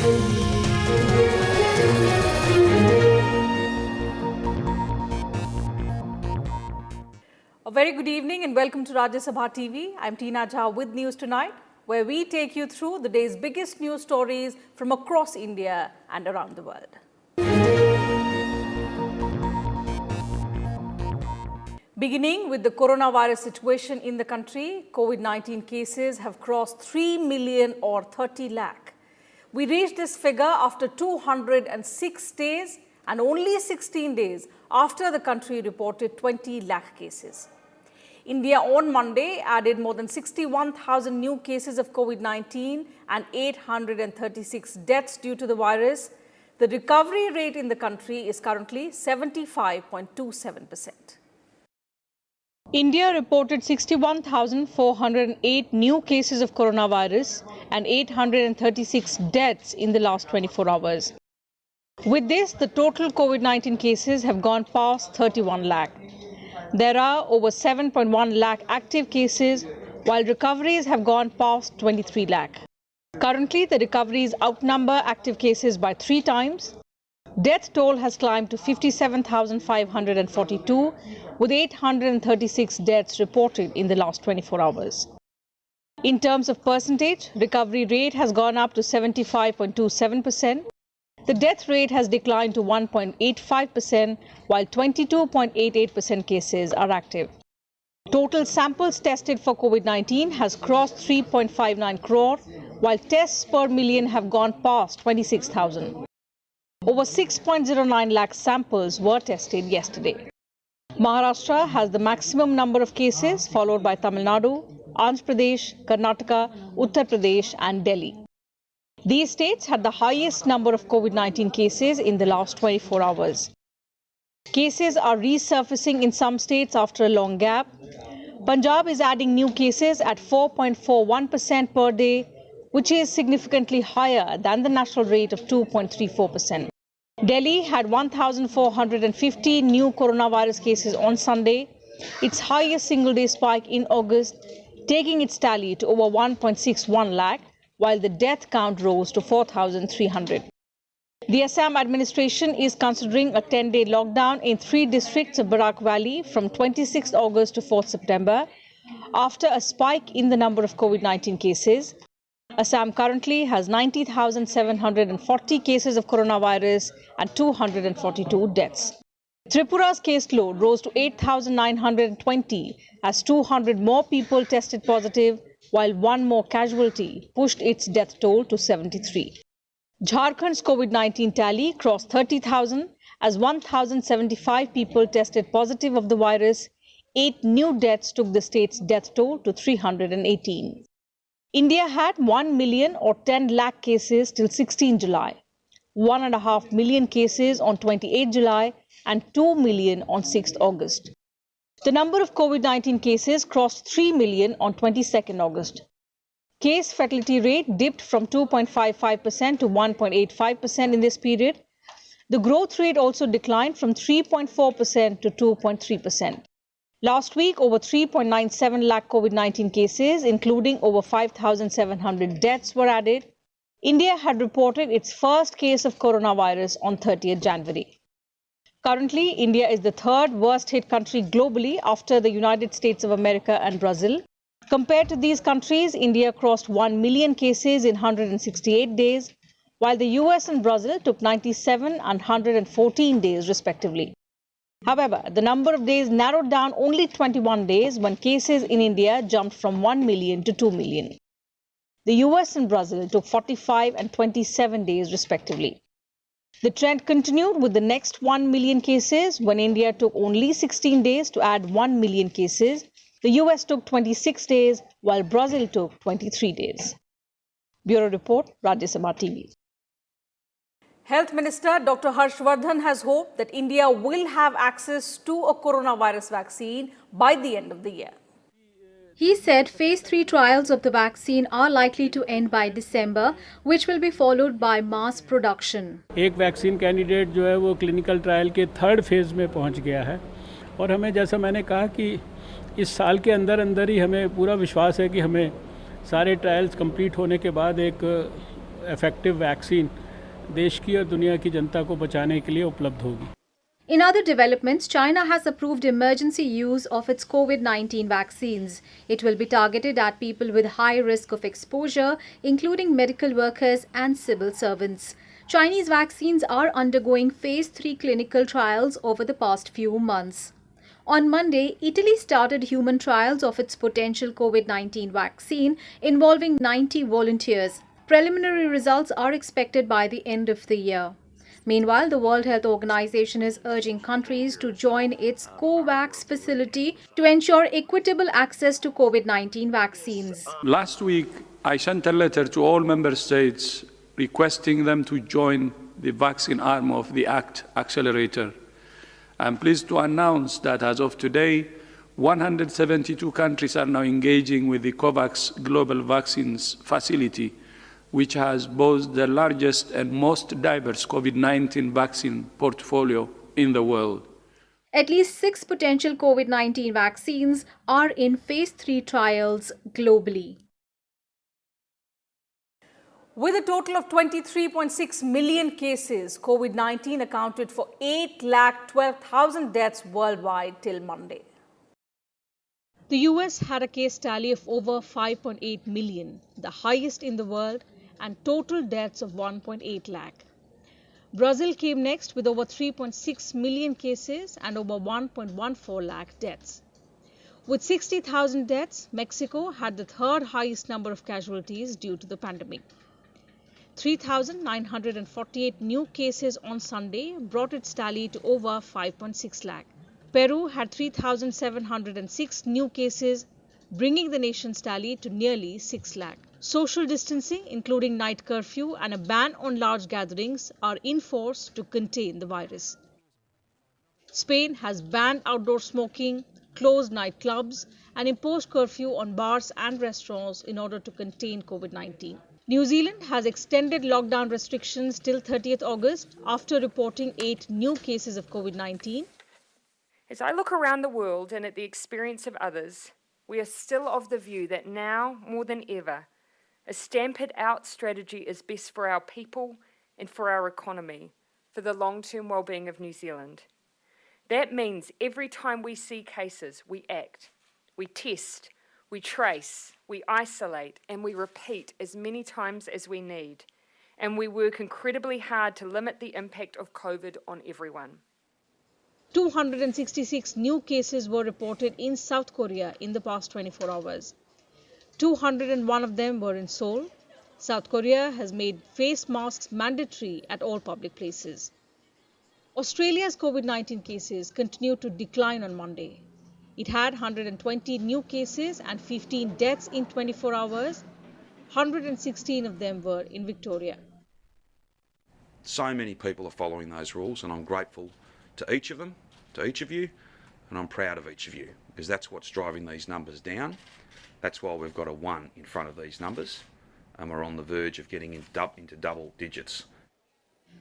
A very good evening and welcome to Rajya Sabha TV. I'm Tina Jha with News Tonight, where we take you through the day's biggest news stories from across India and around the world. Beginning with the coronavirus situation in the country, COVID-19 cases have crossed 3 million or 30 lakh. We reached this figure after 206 days and only 16 days after the country reported 20 lakh cases. India on Monday added more than 61,000 new cases of COVID-19 and 836 deaths due to the virus. The recovery rate in the country is currently 75.27%. India reported 61,408 new cases of coronavirus and 836 deaths in the last 24 hours. With this, the total COVID-19 cases have gone past 31 lakh. There are over 7.1 lakh active cases, while recoveries have gone past 23 lakh. Currently, the recoveries outnumber active cases by 3 times. Death toll has climbed to 57,542, with 836 deaths reported in the last 24 hours. In terms of percentage, recovery rate has gone up to 75.27%. The death rate has declined to 1.85%, while 22.88% cases are active. Total samples tested for COVID-19 has crossed 3.59 crore, while tests per million have gone past 26,000. Over 6.09 lakh samples were tested yesterday. Maharashtra has the maximum number of cases, followed by Tamil Nadu, Andhra Pradesh, Karnataka, Uttar Pradesh and Delhi. These states had the highest number of COVID-19 cases in the last 24 hours. Cases are resurfacing in some states after a long gap. Punjab is adding new cases at 4.41% per day, which is significantly higher than the national rate of 2.34%. Delhi had 1,450 new coronavirus cases on Sunday, its highest single-day spike in August, taking its tally to over 1.61 lakh, while the death count rose to 4,300. The Assam administration is considering a 10-day lockdown in 3 districts of Barak Valley from 26 August to 4 September after a spike in the number of COVID-19 cases. Assam currently has 90,740 cases of coronavirus and 242 deaths. Tripura's caseload rose to 8,920 as 200 more people tested positive, while 1 more casualty pushed its death toll to 73. Jharkhand's COVID-19 tally crossed 30,000 as 1,075 people tested positive of the virus. 8 new deaths took the state's death toll to 318. India had 1 million or 10 lakh cases till 16 July, 1.5 million cases on 28 July and 2 million on 6 August. The number of COVID-19 cases crossed 3 million on 22nd August. Case fatality rate dipped from 2.55% to 1.85% in this period. The growth rate also declined from 3.4% to 2.3%. Last week, over 3.97 lakh COVID-19 cases, including over 5,700 deaths, were added. India had reported its first case of coronavirus on 30th January. Currently, India is the 3rd worst hit country globally after the United States of America and Brazil. Compared to these countries, India crossed 1 million cases in 168 days, while the US and Brazil took 97 and 114 days respectively. However, the number of days narrowed down only 21 days when cases in India jumped from 1 million to 2 million. The US and Brazil took 45 and 27 days respectively. The trend continued with the next 1 million cases when India took only 16 days to add 1 million cases. The US took 26 days while Brazil took 23 days. Bureau Report, Rajya Sabha TV. Health Minister Dr. Harshvardhan has hoped that India will have access to a coronavirus vaccine by the end of the year. He said phase 3 trials of the vaccine are likely to end by December, which will be followed by mass production. एक vaccine candidate जो है वो clinical trial के 3rd phase में पहुंच गया है और हमें जैसा मैंने कहा कि इस साल के अंदर अंदर ही हमें पूरा विश्वास है कि हमें सारे ट्रायल्स कंप्लीट होने के बाद एक इफ़ेक्टिव वैक्सीन देश की और दुनिया की जनता को बचाने के लिए उपलब्ध होगी। In other developments, China has approved emergency use of its COVID-19 vaccines. It will be targeted at people with high risk of exposure, including medical workers and civil servants. Chinese vaccines are undergoing phase 3 clinical trials over the past few months. On Monday, Italy started human trials of its potential COVID-19 vaccine involving 90 volunteers. Preliminary results are expected by the end of the year. Meanwhile, the World Health Organization is urging countries to join its COVAX facility to ensure equitable access to COVID-19 vaccines. Last week, I sent a letter to all member states requesting them to join the vaccine arm of the ACT accelerator. I'm pleased to announce that as of today, 172 countries are now engaging with the COVAX Global Vaccines Facility, which has both the largest and most diverse COVID-19 vaccine portfolio in the world. At least 6 potential COVID-19 vaccines are in phase 3 trials globally. With a total of 23.6 million cases, COVID-19 accounted for 8,12,000 deaths worldwide till Monday. The US had a case tally of over 5.8 million, the highest in the world, and total deaths of 1.8 lakh. Brazil came next with over 3.6 million cases and over 1.14 lakh deaths. With 60,000 deaths, Mexico had the third highest number of casualties due to the pandemic. 3,948 new cases on Sunday brought its tally to over 5.6 lakh. Peru had 3,706 new cases, bringing the nation's tally to nearly 6 lakh. Social distancing, including night curfew and a ban on large gatherings, are in force to contain the virus. Spain has banned outdoor smoking, closed nightclubs, and imposed curfew on bars and restaurants in order to contain COVID-19. New Zealand has extended lockdown restrictions till 30th August after reporting 8 new cases of COVID-19. As I look around the world and at the experience of others, we are still of the view that now, more than ever, a stamp-it-out strategy is best for our people and for our economy, for the long-term well-being of New Zealand. That means every time we see cases, we act, we test, we trace, we isolate, and we repeat as many times as we need. And we work incredibly hard to limit the impact of COVID on everyone. 266 new cases were reported in South Korea in the past 24 hours. 201 of them were in Seoul. South Korea has made face masks mandatory at all public places. Australia's COVID-19 cases continued to decline on Monday. It had 120 new cases and 15 deaths in 24 hours. 116 of them were in Victoria. So many people are following those rules, and I'm grateful to each of them, to each of you, and I'm proud of each of you, because that's what's driving these numbers down. That's why we've got a 1 in front of these numbers, and we're on the verge of getting into double digits.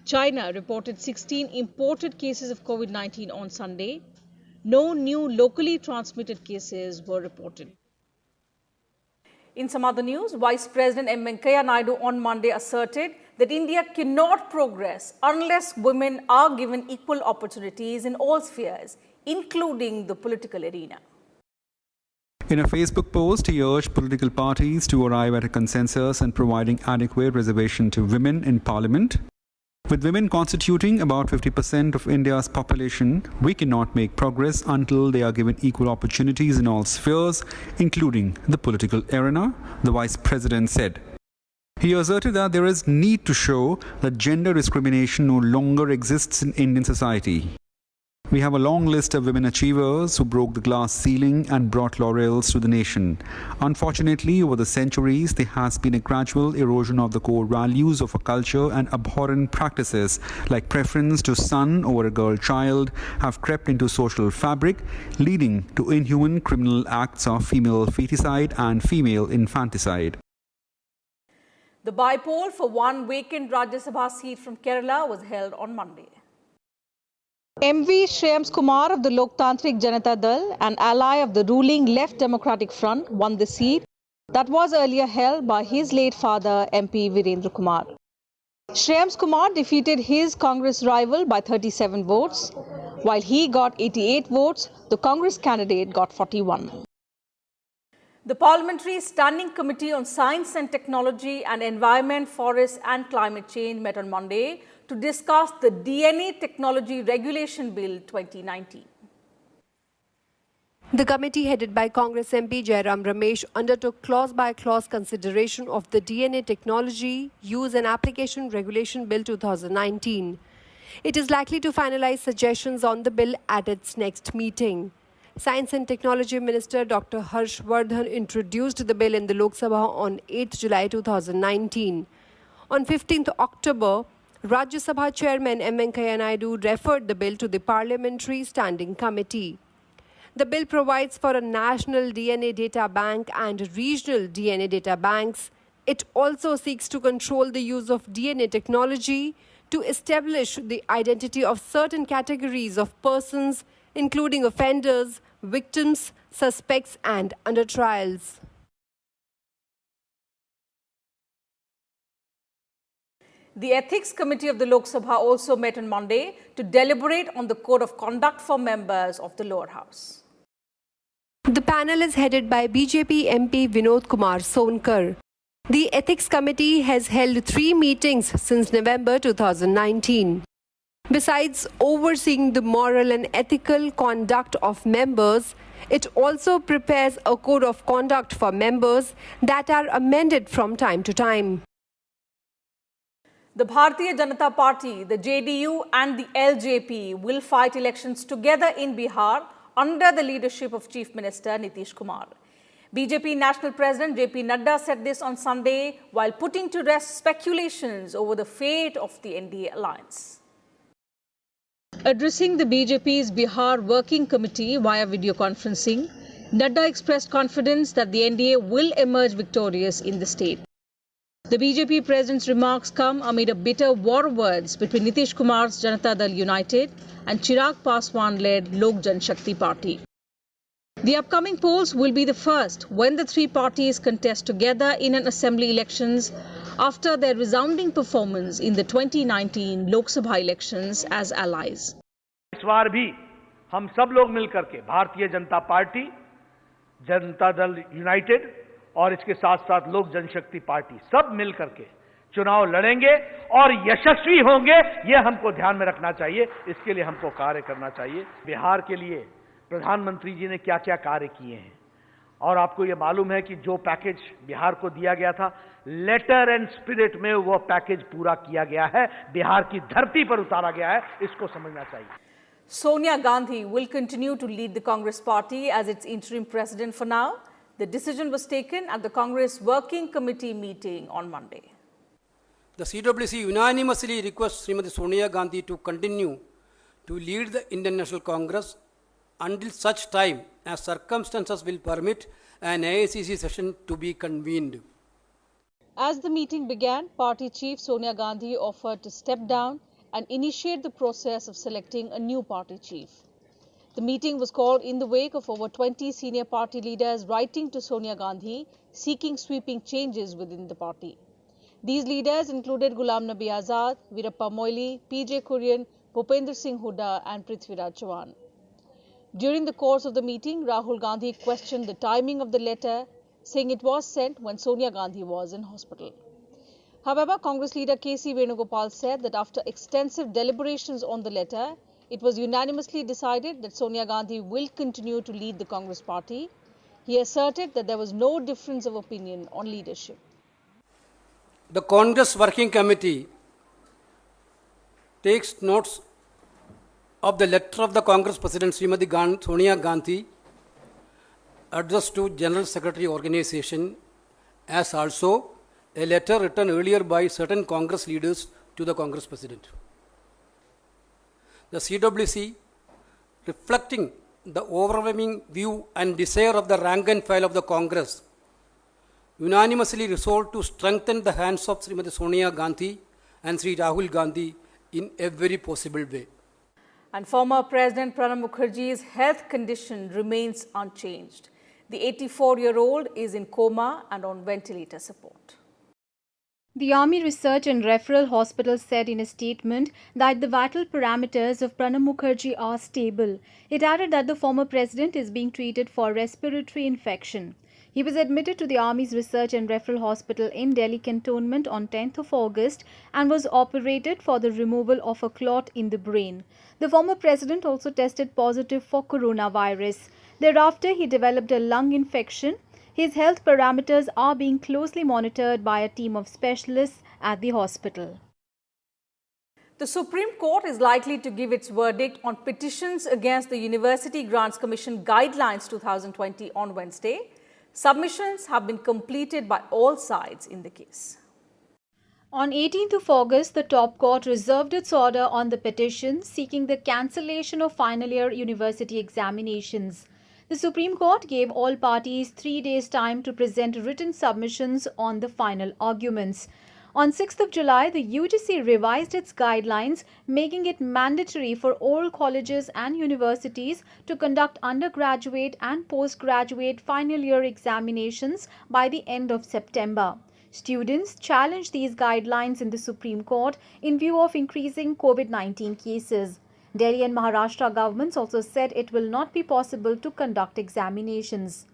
China reported 16 imported cases of COVID-19 on Sunday. No new locally transmitted cases were reported. In some other news, Vice President M. Venkaiah Naidu on Monday asserted that India cannot progress unless women are given equal opportunities in all spheres, including the political arena. In a Facebook post, he urged political parties to arrive at a consensus and providing adequate reservation to women in Parliament. With women constituting about 50% of India's population, we cannot make progress until they are given equal opportunities in all spheres, including the political arena, the Vice President said. He asserted that there is need to show that gender discrimination no longer exists in Indian society. We have a long list of women achievers who broke the glass ceiling and brought laurels to the nation. Unfortunately, over the centuries, there has been a gradual erosion of the core values of a culture, and abhorrent practices like preference to son over a girl child have crept into social fabric, leading to inhuman criminal acts of female feticide and female infanticide. The by-poll for one vacant Rajya Sabha seat from Kerala was held on Monday. MV Shreyans Kumar of the Loktantrik Janata Dal, an ally of the ruling Left Democratic Front, won the seat that was earlier held by his late father, MP Virendra Kumar. Shreyans Kumar defeated his Congress rival by 37 votes. While he got 88 votes, the Congress candidate got 41. The Parliamentary Standing Committee on Science and Technology and Environment, Forests and Climate Change met on Monday to discuss the DNA Technology Regulation Bill 2019. The committee, headed by Congress MP Jairam Ramesh, undertook clause-by-clause consideration of the DNA Technology Use and Application Regulation Bill 2019. It is likely to finalize suggestions on the bill at its next meeting. Science and Technology Minister Dr. Harsh Vardhan introduced the bill in the Lok Sabha on 8 July 2019. On 15th October, Rajya Sabha Chairman M. Venkaiah Naidu referred the bill to the Parliamentary Standing Committee. The bill provides for a national DNA data bank and regional DNA data banks. It also seeks to control the use of DNA technology to establish the identity of certain categories of persons, including offenders, victims, suspects, and under trials. The Ethics Committee of the Lok Sabha also met on Monday to deliberate on the code of conduct for members of the lower house. The panel is headed by BJP MP Vinod Kumar Sonkar. The Ethics Committee has held 3 meetings since November 2019. Besides overseeing the moral and ethical conduct of members, it also prepares a code of conduct for members that are amended from time to time. The Bharatiya Janata Party, the JDU and the LJP will fight elections together in Bihar under the leadership of Chief Minister Nitish Kumar. BJP National President JP Nadda said this on Sunday while putting to rest speculations over the fate of the NDA alliance. Addressing the BJP's Bihar Working Committee via video conferencing, Nadda expressed confidence that the NDA will emerge victorious in the state. The BJP president's remarks come amid a bitter war of words between Nitish Kumar's Janata Dal United and Chirag Paswan-led Lok Janshakti Party. The upcoming polls will be the first when the 3 parties contest together in an assembly elections after their resounding performance in the 2019 Lok Sabha elections as allies. इस बार भी हम सब लोग मिलकर के Bharatiya Janata party, Janata Dal United और इसके साथ-साथ लोक जनशक्ति पार्टी सब मिलकर के चुनाव लड़ेंगे और यशस्वी होंगे, ये हमको ध्यान में रखना चाहिए। इसके लिए हमको कार्य करना चाहिए। बिहार के लिए प्रधानमंत्री जी ने क्या-क्या कार्य किए हैं और आपको ये मालूम है कि जो पैकेज बिहार को दिया गया था, लेटर एंड स्पिरिट में वो पैकेज पूरा किया गया है, बिहार की धरती पर उतारा गया है, इसको समझना चाहिए। Sonia Gandhi will continue to lead the Congress party as its interim president for now. The decision was taken at the Congress Working Committee meeting on Monday. The CWC unanimously requests Srimati Sonia Gandhi to continue to lead the Indian National Congress until such time as circumstances will permit an AICC session to be convened. As the meeting began, party chief Sonia Gandhi offered to step down and initiate the process of selecting a new party chief. The meeting was called in the wake of over 20 senior party leaders writing to Sonia Gandhi seeking sweeping changes within the party. These leaders included Ghulam Nabi Azad, Veerappa Moily, PJ Kurian, Bhupender Singh Hooda and Prithviraj Chavan. During the course of the meeting, Rahul Gandhi questioned the timing of the letter, saying it was sent when Sonia Gandhi was in hospital. However, Congress leader K.C. Venugopal said that after extensive deliberations on the letter, it was unanimously decided that Sonia Gandhi will continue to lead the Congress party. He asserted that there was no difference of opinion on leadership. The Congress Working Committee takes notes of the letter of the Congress President Srimati Sonia Gandhi addressed to General Secretary Organization, as also a letter written earlier by certain Congress leaders to the Congress President. The CWC, reflecting the overwhelming view and desire of the rank and file of the Congress, unanimously resolved to strengthen the hands of Srimati Sonia Gandhi and Sri Rahul Gandhi in every possible way. And former President Pranab Mukherjee's health condition remains unchanged. The 84-year-old is in coma and on ventilator support. The Army Research and Referral Hospital said in a statement that the vital parameters of Pranab Mukherjee are stable. It added that the former president is being treated for respiratory infection. He was admitted to the Army's Research and Referral Hospital in Delhi Cantonment on 10th of August and was operated for the removal of a clot in the brain. The former president also tested positive for coronavirus. Thereafter, he developed a lung infection. His health parameters are being closely monitored by a team of specialists at the hospital. The Supreme Court is likely to give its verdict on petitions against the University Grants Commission Guidelines 2020 on Wednesday. Submissions have been completed by all sides in the case. On 18th of August, the top court reserved its order on the petition seeking the cancellation of final year university examinations. The Supreme Court gave all parties 3 days' time to present written submissions on the final arguments. On 6th of July, the UGC revised its guidelines, making it mandatory for all colleges and universities to conduct undergraduate and postgraduate final year examinations by the end of September. Students challenged these guidelines in the Supreme Court in view of increasing COVID-19 cases. Delhi and Maharashtra governments also said it will not be possible to conduct examinations.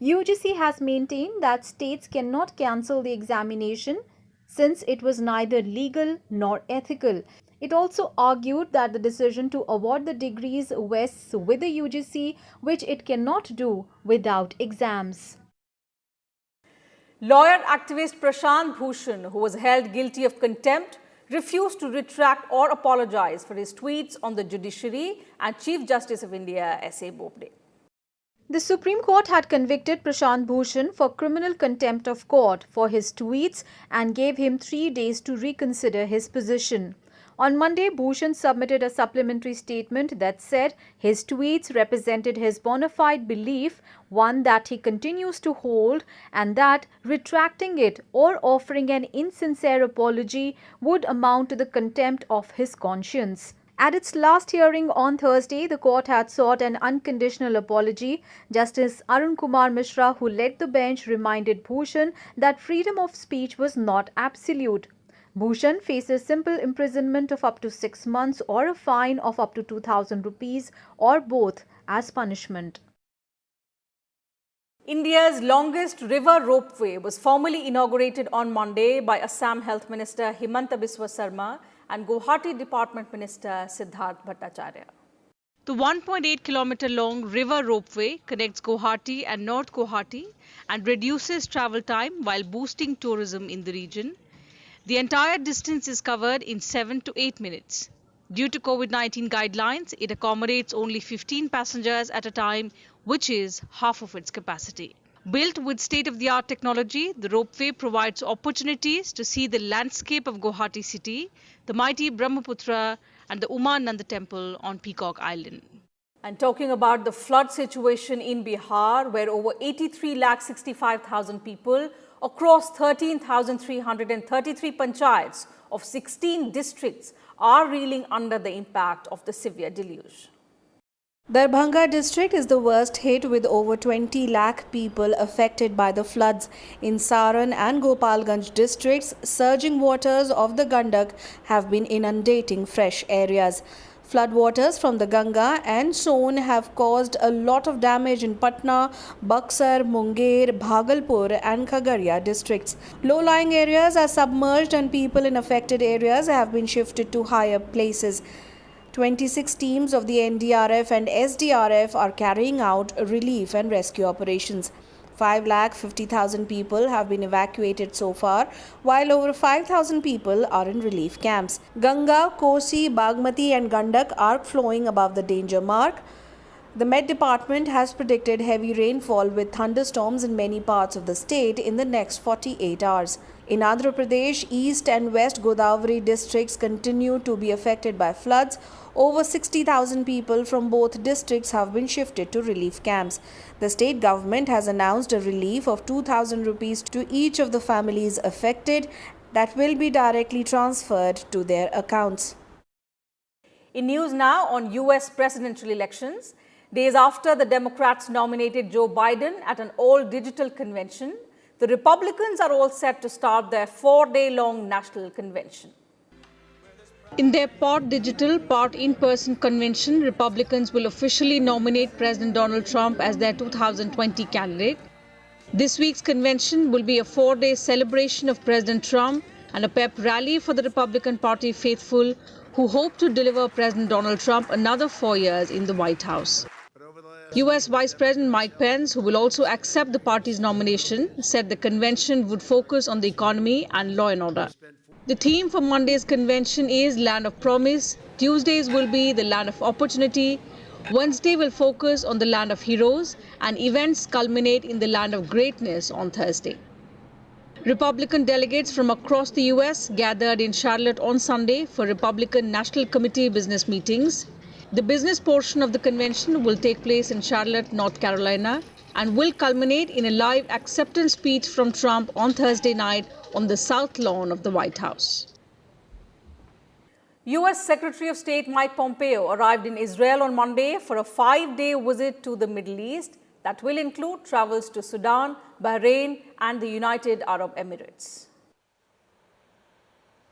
UGC has maintained that states cannot cancel the examination since it was neither legal nor ethical. It also argued that the decision to award the degrees vests with the UGC, which it cannot do without exams. Lawyer activist Prashant Bhushan, who was held guilty of contempt, refused to retract or apologize for his tweets on the judiciary and Chief Justice of India S.A. Bobde. The Supreme Court had convicted Prasant Bhushan for criminal contempt of court for his tweets and gave him 3 days to reconsider his position. On Monday, Bhushan submitted a supplementary statement that said his tweets represented his bona fide belief, one that he continues to hold, and that retracting it or offering an insincere apology would amount to the contempt of his conscience. At its last hearing on Thursday, the court had sought an unconditional apology. Justice Arun Kumar Mishra, who led the bench, reminded Bhushan that freedom of speech was not absolute. Bhushan faces simple imprisonment of up to 6 months or a fine of up to 2,000 rupees or both as punishment. India's longest river ropeway was formally inaugurated on Monday by Assam Health Minister Himanta Biswa Sarma and Guwahati Department Minister Siddharth Bhattacharya. The 1.8-kilometer long river ropeway connects Guwahati and North Guwahati and reduces travel time while boosting tourism in the region. The entire distance is covered in 7 to 8 minutes. Due to COVID-19 guidelines, it accommodates only 15 passengers at a time, which is half of its capacity. Built with state-of-the-art technology, the ropeway provides opportunities to see the landscape of Guwahati city, the mighty Brahmaputra and the Umananda temple on Peacock Island. And talking about the flood situation in Bihar, where over 83,65,000 people across 13,333 panchayats of 16 districts are reeling under the impact of the severe deluge. Darbhanga district is the worst hit, with over 20 lakh people affected by the floods. In Saran and Gopalganj districts, surging waters of the Gandak have been inundating fresh areas. Floodwaters from the Ganga and Son have caused a lot of damage in Patna, Buxar, Munger, Bhagalpur and Khagaria districts. Low-lying areas are submerged and people in affected areas have been shifted to higher places. 26 teams of the NDRF and SDRF are carrying out relief and rescue operations. 5,50,000 people have been evacuated so far, while over 5,000 people are in relief camps. Ganga, Kosi, Bagmati and Gandak are flowing above the danger mark. The Met Department has predicted heavy rainfall with thunderstorms in many parts of the state in the next 48 hours. In Andhra Pradesh, East and West Godavari districts continue to be affected by floods. Over 60,000 people from both districts have been shifted to relief camps. The state government has announced a relief of 2,000 rupees to each of the families affected that will be directly transferred to their accounts. In news now on US presidential elections, Days after the Democrats nominated Joe Biden at an all-digital convention, the Republicans are all set to start their 4-day-long national convention. In their part digital, part in-person convention, Republicans will officially nominate President Donald Trump as their 2020 candidate. This week's convention will be a 4-day celebration of President Trump and a pep rally for the Republican Party faithful who hope to deliver President Donald Trump another 4 years in the White House. U.S. Vice President Mike Pence, who will also accept the party's nomination, said the convention would focus on the economy and law and order. The theme for Monday's convention is Land of Promise. Tuesdays will be the Land of Opportunity. Wednesday will focus on the Land of Heroes, and events culminate in the Land of Greatness on Thursday. Republican delegates from across the U.S. gathered in Charlotte on Sunday for Republican National Committee business meetings. The business portion of the convention will take place in Charlotte, North Carolina, and will culminate in a live acceptance speech from Trump on Thursday night on the South Lawn of the White House. U.S. Secretary of State Mike Pompeo arrived in Israel on Monday for a 5-day visit to the Middle East that will include travels to Sudan, Bahrain, and the United Arab Emirates.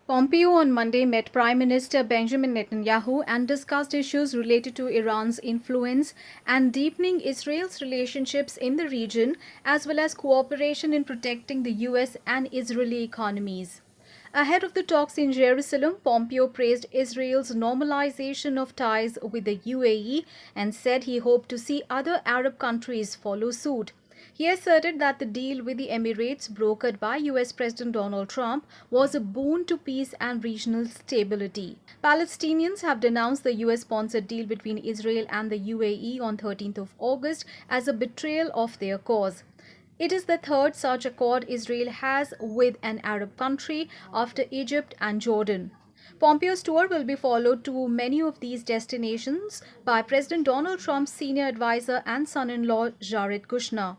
Pompeo on Monday met Prime Minister Benjamin Netanyahu and discussed issues related to Iran's influence and deepening Israel's relationships in the region, as well as cooperation in protecting the U.S. and Israeli economies. Ahead of the talks in Jerusalem, Pompeo praised Israel's normalization of ties with the UAE and said he hoped to see other Arab countries follow suit. He asserted that the deal with the Emirates, brokered by US President Donald Trump, was a boon to peace and regional stability. Palestinians have denounced the US-sponsored deal between Israel and the UAE on 13th of August as a betrayal of their cause. It is the third such accord Israel has with an Arab country after Egypt and Jordan. Pompeo's tour will be followed to many of these destinations by President Donald Trump's senior advisor and son-in-law Jared Kushner.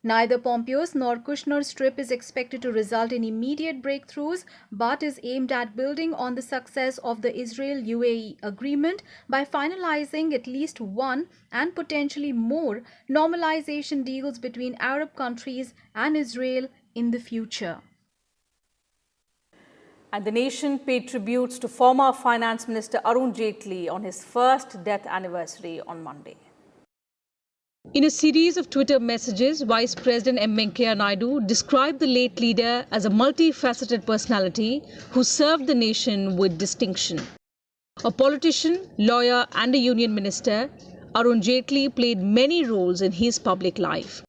Neither Pompeo's nor Kushner's trip is expected to result in immediate breakthroughs, but is aimed at building on the success of the Israel-UAE agreement by finalizing at least one and potentially more normalization deals between Arab countries and Israel in the future. And the nation paid tributes to former Finance Minister Arun Jaitley on his first death anniversary on Monday. In a series of Twitter messages, Vice President M. Venkaiah Naidu described the late leader as a multifaceted personality who served the nation with distinction. A politician, lawyer, and a union minister, Arun Jaitley played many roles in his public life.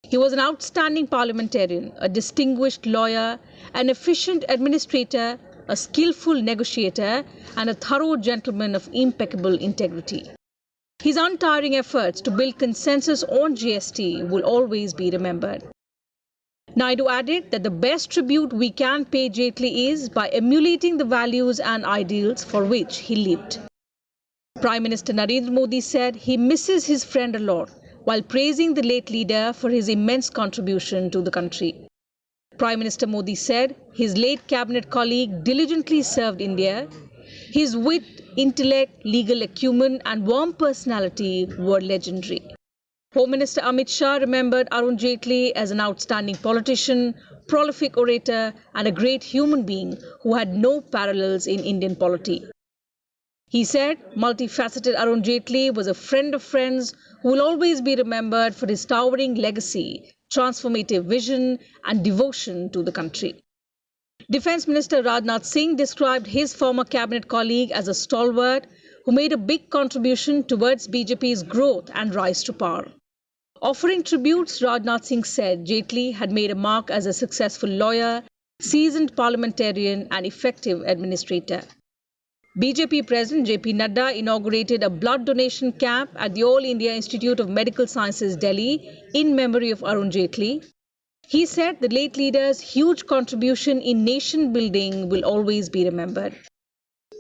He was an outstanding parliamentarian, a distinguished lawyer, an efficient administrator, a skillful negotiator, and a thorough gentleman of impeccable integrity. His untiring efforts to build consensus on GST will always be remembered. Naidu added that the best tribute we can pay Jaitley is by emulating the values and ideals for which he lived. Prime Minister Narendra Modi said he misses his friend a lot, while praising the late leader for his immense contribution to the country. Prime Minister Modi said his late cabinet colleague diligently served India. His wit, intellect, legal acumen, and warm personality were legendary. Home Minister Amit Shah remembered Arun Jaitley as an outstanding politician, prolific orator, and a great human being who had no parallels in Indian polity. He said multifaceted Arun Jaitley was a friend of friends who will always be remembered for his towering legacy, transformative vision, and devotion to the country. Defence Minister Rajnath Singh described his former cabinet colleague as a stalwart who made a big contribution towards BJP's growth and rise to power. Offering tributes, Rajnath Singh said Jaitley had made a mark as a successful lawyer, seasoned parliamentarian, and effective administrator. BJP President JP Nadda inaugurated a blood donation camp at the All India Institute of Medical Sciences, Delhi, in memory of Arun Jaitley. He said the late leader's huge contribution in nation building will always be remembered.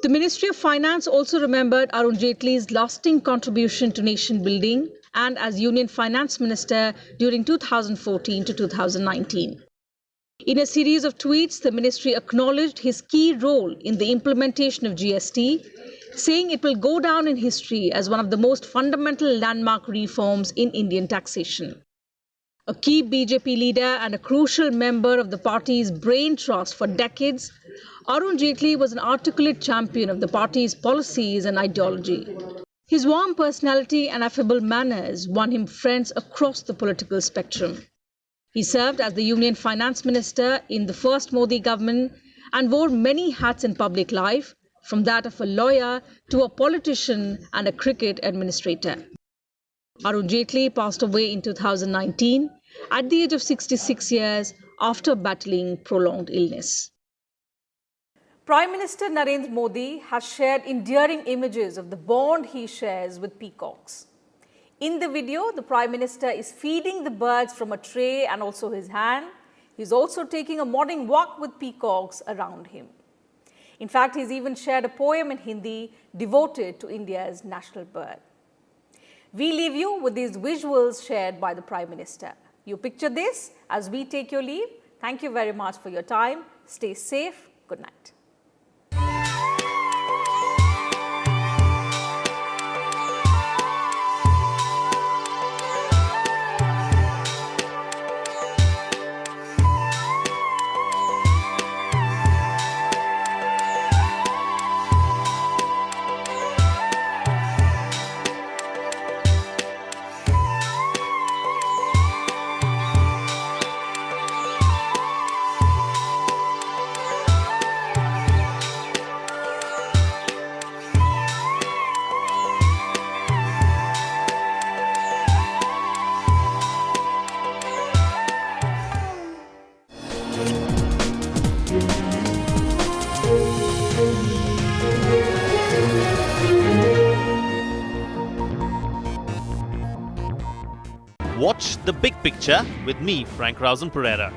The Ministry of Finance also remembered Arun Jaitley's lasting contribution to nation building and as Union Finance Minister during 2014 to 2019. In a series of tweets, the ministry acknowledged his key role in the implementation of GST, saying it will go down in history as one of the most fundamental landmark reforms in Indian taxation. A key BJP leader and a crucial member of the party's brain trust for decades, Arun Jaitley was an articulate champion of the party's policies and ideology. His warm personality and affable manners won him friends across the political spectrum. He served as the Union Finance Minister in the first Modi government and wore many hats in public life, from that of a lawyer to a politician and a cricket administrator. Arun Jaitley passed away in 2019 at the age of 66 years after battling prolonged illness. Prime Minister Narendra Modi has shared endearing images of the bond he shares with peacocks. In the video, the Prime Minister is feeding the birds from a tray and also his hand. He's also taking a morning walk with peacocks around him. In fact, he's even shared a poem in Hindi devoted to India's national bird. We leave you with these visuals shared by the Prime Minister. You picture this as we take your leave. Thank you very much for your time. Stay safe. Good night. Watch The Big Picture with me, Frank Rausen Pereira.